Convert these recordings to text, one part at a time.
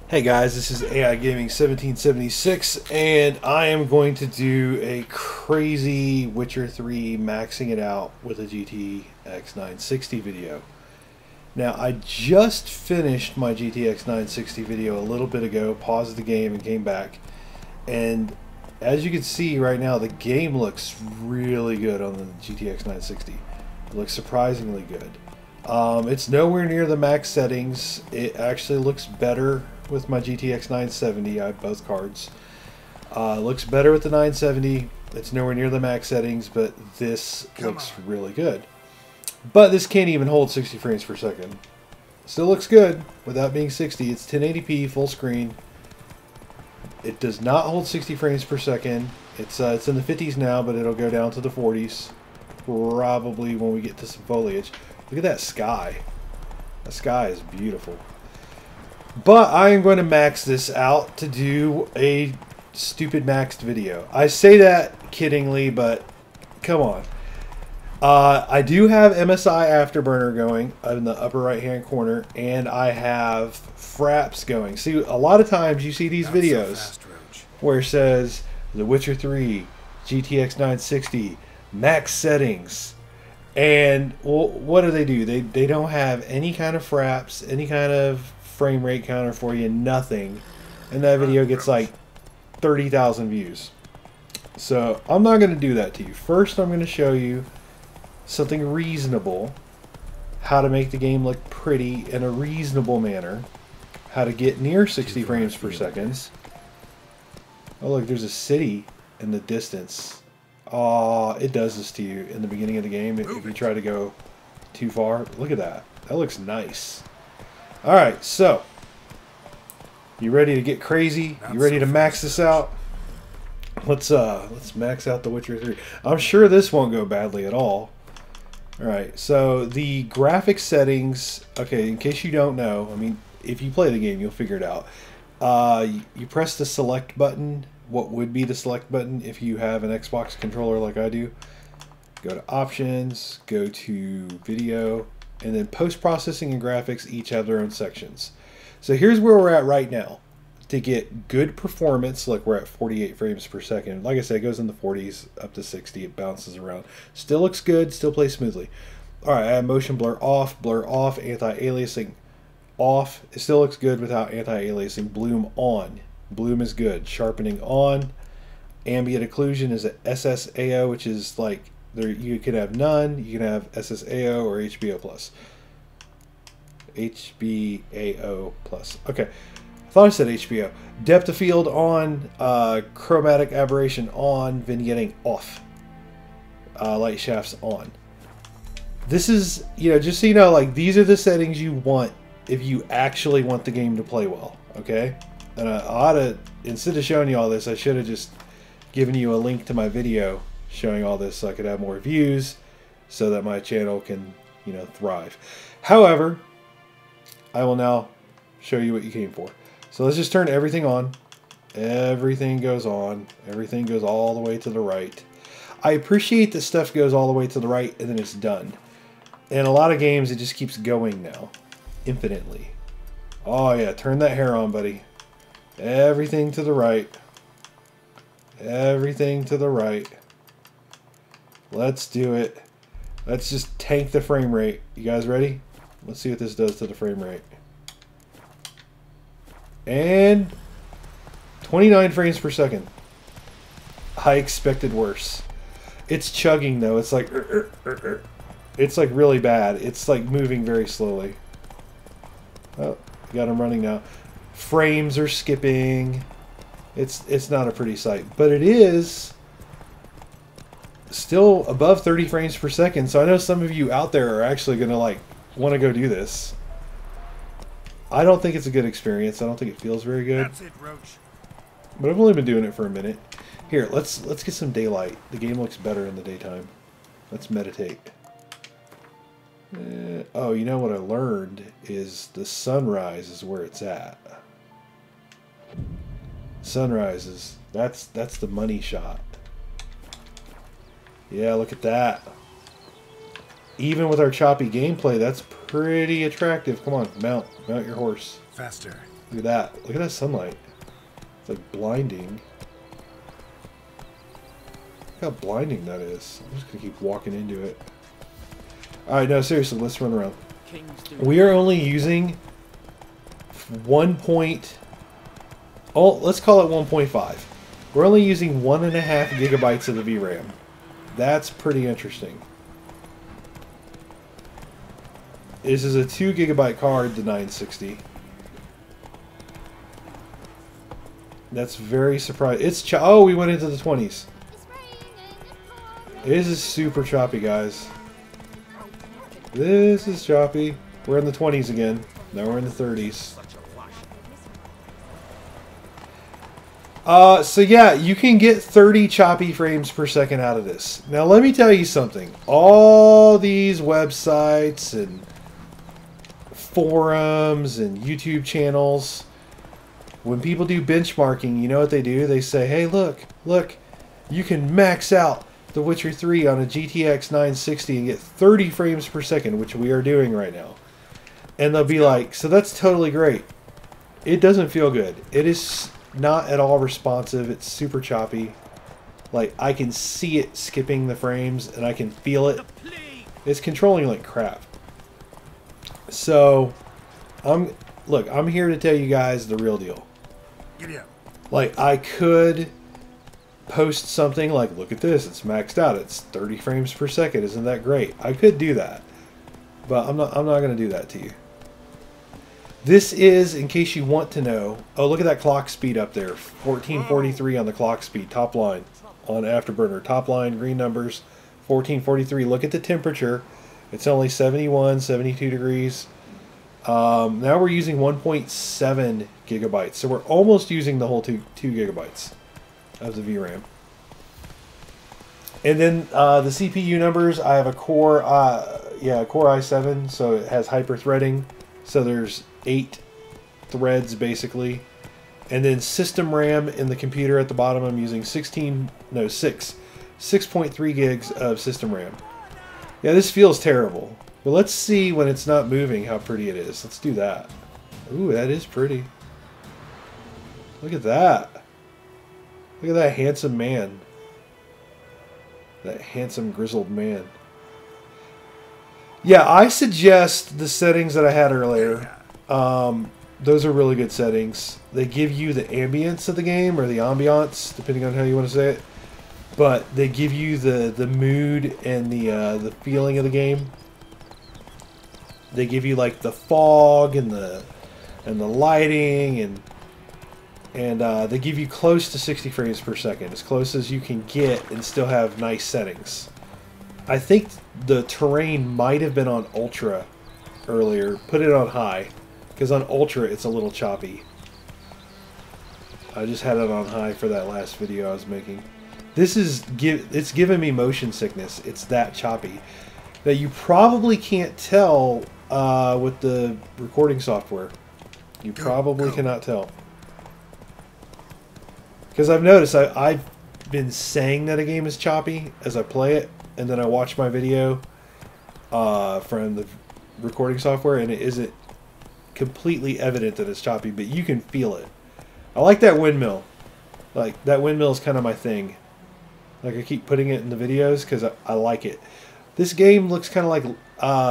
Hey guys, this is AI Gaming 1776, and I am going to do a crazy Witcher 3 maxing it out with a GTX 960 video. Now, I just finished my GTX 960 video a little bit ago, paused the game and came back, and as you can see right now, the game looks really good on the GTX 960. It looks surprisingly good. It's nowhere near the max settings. It actually looks better with my GTX 970. I have both cards. Looks better with the 970. It's nowhere near the max settings, but this looks really good. But this can't even hold 60 frames per second. Still looks good without being 60. It's 1080p full screen. It does not hold 60 frames per second. It's in the 50s now, but it'll go down to the 40s probably when we get to some foliage. Look at that sky. That sky is beautiful. But I am going to max this out to do a stupid maxed video. I say that kiddingly, but come on. I do have MSI Afterburner going in the upper right hand corner, and I have Fraps going. See, a lot of times you see these videos where it says The Witcher 3, GTX 960, max settings. And well, what do? They don't have any kind of fraps, any kind of frame rate counter for you, nothing. And that video gets like 30,000 views. So I'm not going to do that to you. First, I'm going to show you something reasonable, how to make the game look pretty in a reasonable manner, how to get near 60 frames per second. Oh look, there's a city in the distance. Oh, it does this to you in the beginning of the game if you try to go too far. Look at that. That looks nice. Alright, so you ready to get crazy? You ready to max this out? Let's max out The Witcher 3. I'm sure this won't go badly at all. Alright, so the graphics settings, okay, in case you don't know, I mean, if you play the game, you'll figure it out. You press the select button, what would be the select button if you have an Xbox controller like I do. Go to options, go to video, and then post-processing and graphics each have their own sections. So here's where we're at right now. To get good performance, like we're at 48 frames per second. Like I said, it goes in the 40s up to 60. It bounces around. Still looks good, still plays smoothly. Alright, I have motion blur off, anti-aliasing off. It still looks good without anti-aliasing. Bloom on. Bloom is good. Sharpening on. Ambient occlusion is a SSAO, which is like there you could have none. You can have SSAO or HBO plus. HBAO plus. Okay. I thought I said HBO. Depth of field on. Chromatic aberration on. Vignetting off. Light shafts on. This is, just so you know, like these are the settings you want if you actually want the game to play well. Okay? And I ought to, instead of showing you all this, I should have just given you a link to my video showing all this so I could have more views so that my channel can, thrive. However, I will now show you what you came for. So let's just turn everything on. Everything goes on. Everything goes all the way to the right. I appreciate that stuff goes all the way to the right and then it's done. In a lot of games, it just keeps going now. Infinitely. Oh yeah, turn that hair on, buddy. Everything to the right. Everything to the right. Let's do it. Let's just tank the frame rate. You guys ready? Let's see what this does to the frame rate. And 29 frames per second. I expected worse. It's chugging though. It's like it's like really bad. It's like moving very slowly. Oh, got him running now. Frames are skipping. It's not a pretty sight, but it is still above 30 frames per second. So I know some of you out there are actually gonna like want to go do this. I don't think it's a good experience. I don't think it feels very good. That's it, Roach. But I've only been doing it for a minute. Here, let's get some daylight. The game looks better in the daytime. Let's meditate. Oh, you know what I learned is the sunrise is where it's at. Sunrise is that's the money shot. Yeah, look at that. Even with our choppy gameplay, that's pretty attractive. Come on, mount your horse. Faster. Look at that. Look at that sunlight. It's like blinding. Look how blinding that is. I'm just going to keep walking into it. Alright, no, seriously, let's run around. We are only using 1 point... Oh, let's call it 1.5. We're only using 1.5 gigabytes of the VRAM. That's pretty interesting. This is a 2 gigabyte card, the 960. That's very surprising. It's oh, we went into the 20s. This is super choppy, guys. This is choppy. We're in the 20s again. Now we're in the 30s. So yeah, you can get 30 choppy frames per second out of this. Now let me tell you something. All these websites and forums and YouTube channels, when people do benchmarking, you know what they do? They say, hey, look, you can max out The Witcher 3 on a GTX 960 and get 30 frames per second, which we are doing right now. And they'll be like, so that's totally great. It doesn't feel good. It is not at all responsive. It's super choppy. Like, I can see it skipping the frames and I can feel it. It's controlling like crap. So, I'm here to tell you guys the real deal. Like, I could post something like, look at this, it's maxed out, it's 30 frames per second, isn't that great? I could do that, but I'm not going to do that to you. This is, in case you want to know, oh, look at that clock speed up there, 1443 on the clock speed, top line on Afterburner, top line, green numbers, 1443. Look at the temperature, it's only 71, 72 degrees. Now we're using 1.7 gigabytes, so we're almost using the whole 2 gigabytes of the VRAM. And then the CPU numbers, I have a Core, Core i7, so it has hyper-threading. So there's 8 threads basically. And then system RAM in the computer at the bottom, I'm using 6.3 gigs of system RAM. Yeah, this feels terrible. But let's see when it's not moving how pretty it is. Let's do that. Ooh, that is pretty. Look at that. Look at that handsome man. That handsome grizzled man. Yeah, I suggest the settings that I had earlier. Those are really good settings. They give you the ambience of the game, or the ambiance, depending on how you want to say it. But they give you the mood and the feeling of the game. They give you like the fog and the lighting and they give you close to 60 frames per second, as close as you can get and still have nice settings. I think the terrain might have been on ultra earlier. Put it on high, because on ultra it's a little choppy. I just had it on high for that last video I was making. This is it's giving me motion sickness. It's that choppy that you probably can't tell with the recording software. You probably cannot tell. Because I've noticed I've been saying that a game is choppy as I play it, and then I watch my video from the recording software, and it isn't completely evident that it's choppy, but you can feel it. I like that windmill. Like, that windmill is kind of my thing. Like, I keep putting it in the videos because I like it. This game looks kind of like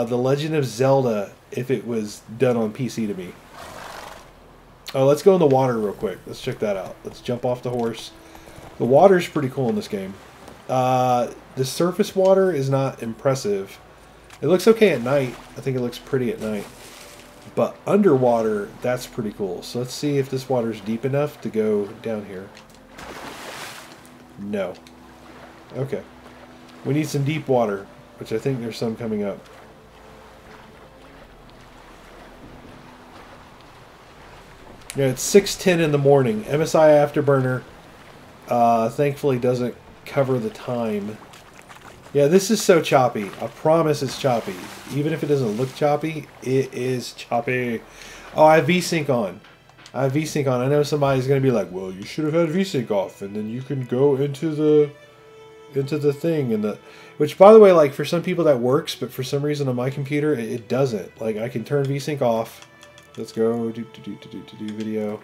The Legend of Zelda if it was done on PC to me. Oh, let's go in the water real quick. Let's check that out. Let's jump off the horse. The water's pretty cool in this game. The surface water is not impressive. It looks okay at night. I think it looks pretty at night. But underwater, that's pretty cool. So let's see if this water's deep enough to go down here. No. Okay. We need some deep water, which I think there's some coming up. Yeah, it's 6:10 in the morning. MSI Afterburner thankfully doesn't cover the time. Yeah, this is so choppy. I promise it's choppy. Even if it doesn't look choppy, it is choppy. Oh, I have VSync on. I have VSync on. I know somebody's going to be like, well, you should have had VSync off, and then you can go into the thing. Which, by the way, like, for some people that works, but for some reason on my computer, it doesn't. Like, I can turn VSync off, Let's go do video.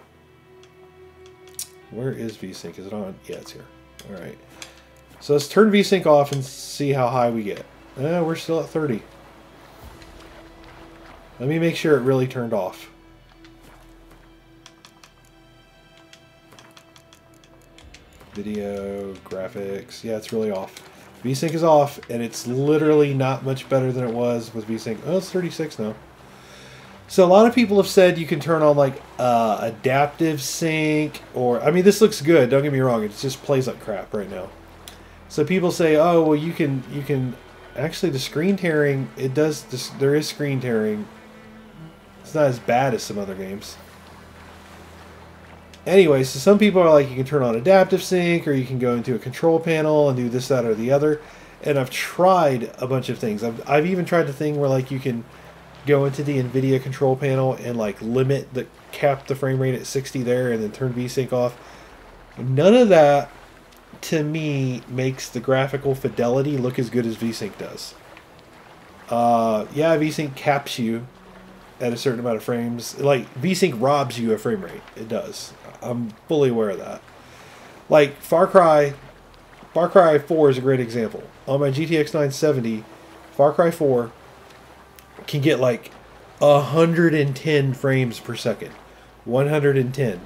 Where is VSync? Is it on? Yeah, it's here. All right. So let's turn VSync off and see how high we get. We're still at 30. Let me make sure it really turned off. Video, graphics. Yeah, it's really off. VSync is off, and it's literally not much better than it was with VSync. Oh, it's 36 now. So a lot of people have said you can turn on like adaptive sync, or I mean, this looks good. Don't get me wrong; it just plays like crap right now. So people say, oh, well, you can actually the screen tearing. It does. There is screen tearing. It's not as bad as some other games. Anyway, so some people are like, you can turn on adaptive sync, or you can go into a control panel and do this, that, or the other. And I've tried a bunch of things. I've even tried the thing where like you can go into the Nvidia control panel and like cap the frame rate at 60 there, and then turn VSync off. None of that, to me, makes the graphical fidelity look as good as VSync does. Yeah, VSync caps you at a certain amount of frames. Like, VSync robs you of frame rate. It does. I'm fully aware of that. Like, Far Cry 4 is a great example. On my GTX 970, Far Cry 4 can get like 110 frames per second. 110.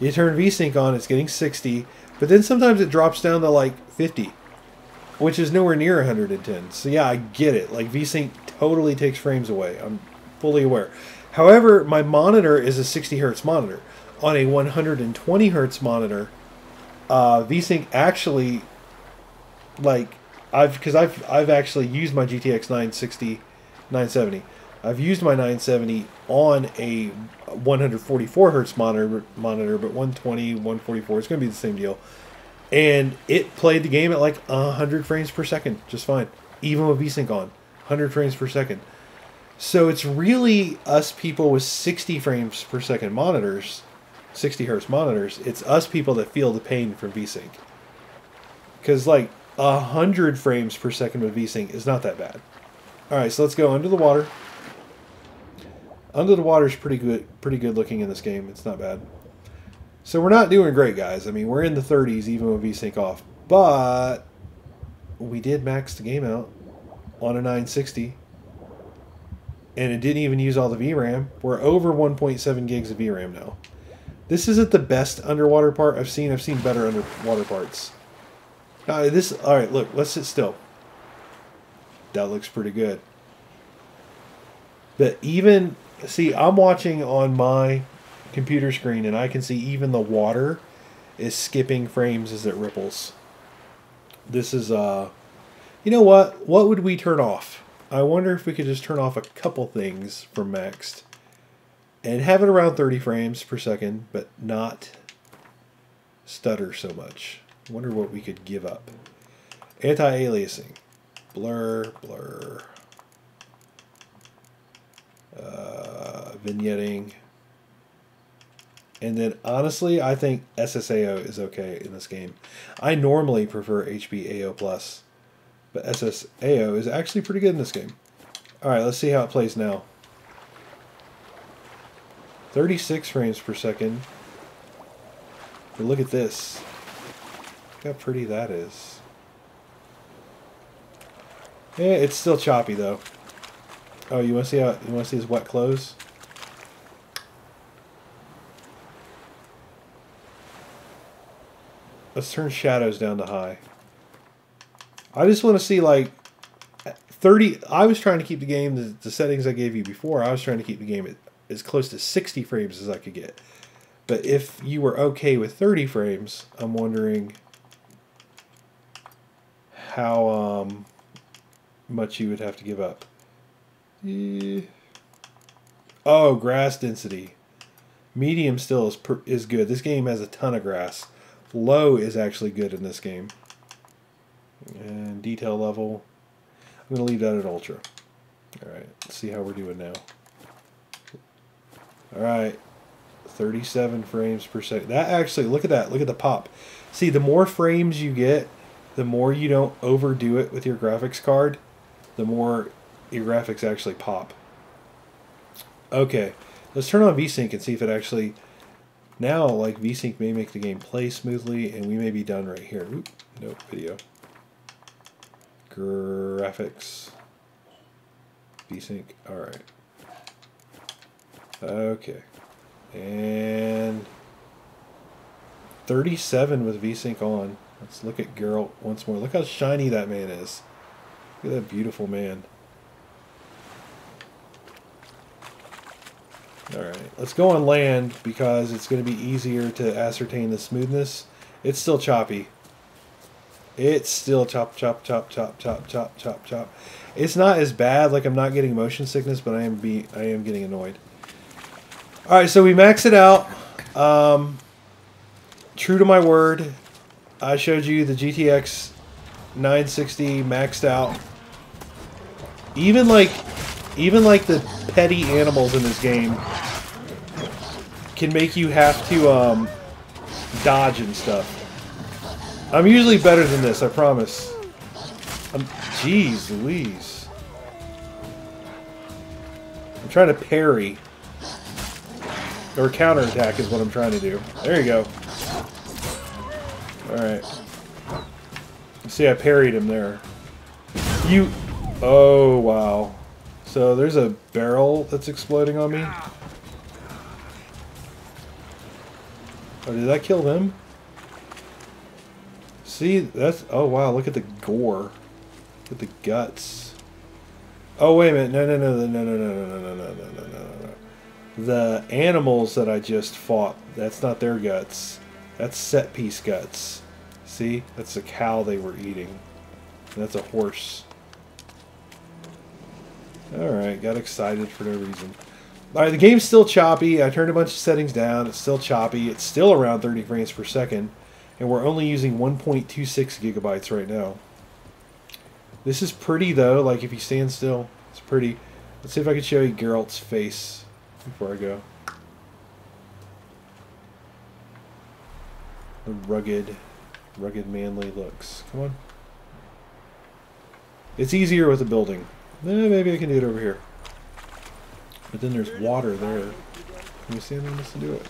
You turn VSync on, it's getting 60, but then sometimes it drops down to like 50, which is nowhere near 110. So yeah, I get it. Like, VSync totally takes frames away. I'm fully aware. However, my monitor is a 60 hertz monitor. On a 120 hertz monitor, VSync actually, like, I've actually used my GTX 970. I've used my 970 on a 144 hertz monitor, but 120, 144, it's going to be the same deal. And it played the game at like 100 frames per second, just fine. Even with VSync on, 100 frames per second. So it's really us people with 60 frames per second monitors, 60 hertz monitors, it's us people that feel the pain from VSync. Because like 100 frames per second with VSync is not that bad. Alright, so let's go under the water. Under the water is pretty good looking in this game. It's not bad. So we're not doing great, guys. I mean, we're in the 30s even with VSync off. But we did max the game out on a 960. And it didn't even use all the VRAM. We're over 1.7 gigs of VRAM now. This isn't the best underwater part I've seen. I've seen better underwater parts. Alright, look, let's sit still. That looks pretty good. But even, see, I'm watching on my computer screen, and I can see even the water is skipping frames as it ripples. This is, you know what? What would we turn off? I wonder if we could just turn off a couple things from maxed and have it around 30 frames per second, but not stutter so much. I wonder what we could give up. Anti-aliasing. Blur. Vignetting. And then, honestly, I think SSAO is okay in this game. I normally prefer HBAO+, but SSAO is actually pretty good in this game. Alright, let's see how it plays now. 36 frames per second. But look at this. Look how pretty that is. Yeah, it's still choppy though. Oh, you want to see his wet clothes? Let's turn shadows down to high. I just want to see like 30. I was trying to keep the game, the settings I gave you before, I was trying to keep the game at as close to 60 frames as I could get. But if you were okay with 30 frames, I'm wondering how much you would have to give up. Oh, grass density. Medium still is good. This game has a ton of grass. Low is actually good in this game. And detail level, I'm going to leave that at ultra. Alright, let's see how we're doing now. Alright, 37 frames per second. That actually, look at that. Look at the pop. See, the more frames you get, the more you don't overdo it with your graphics card, the more your graphics actually pop. Okay, Let's turn on VSync and see if it actually... Now, like, VSync may make the game play smoothly, and we may be done right here. Oop, nope, video. Graphics. VSync, alright. Okay. And 37 with VSync on. Let's look at Geralt once more. Look how shiny that man is. Look at that beautiful man. Alright, let's go on land because it's going to be easier to ascertain the smoothness. It's still choppy. It's still chop, chop, chop, chop, chop, chop, chop, chop. It's not as bad, like I'm not getting motion sickness, but I am getting annoyed. Alright, so we maxed it out. True to my word, I showed you the GTX 960 maxed out. Even like the petty animals in this game can make you have to dodge and stuff. I'm usually better than this, I promise. Jeez Louise. I'm trying to parry. Or counterattack is what I'm trying to do. There you go. Alright. See, I parried him there. You... Oh, wow. So there's a barrel that's exploding on me. Oh, did that kill them? See, that's... Oh, wow, look at the gore. Look at the guts. Oh, wait a minute. No, no, no, no, no, no, no, no, no, no, no, no, no, no. The animals that I just fought, that's not their guts. That's set piece guts. See? That's a cow they were eating. And that's a horse. Alright, got excited for no reason. Alright, the game's still choppy. I turned a bunch of settings down. It's still choppy. It's still around 30 frames per second. And we're only using 1.26 gigabytes right now. This is pretty, though. Like, if you stand still, it's pretty. Let's see if I can show you Geralt's face before I go. The rugged manly looks. Come on. It's easier with the building. Maybe I can do it over here. But then there's water there. Can you stand on this and do it?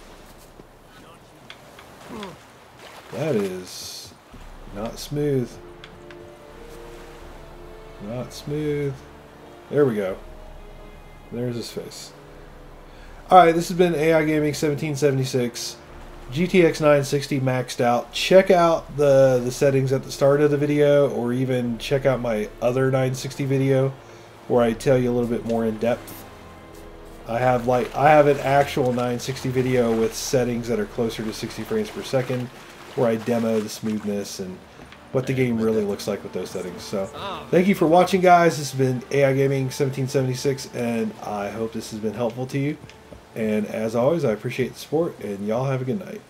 That is not smooth. Not smooth. There we go. There's his face. Alright, this has been AI Gaming 1776. GTX 960 maxed out. Check out the settings at the start of the video, or even check out my other 960 video where I tell you a little bit more in depth. I have an actual 960 video with settings that are closer to 60 frames per second where I demo the smoothness and what the game really looks like with those settings. So thank you for watching, guys. This has been AI Gaming 1776, and I hope this has been helpful to you. And as always, I appreciate the support, and y'all have a good night.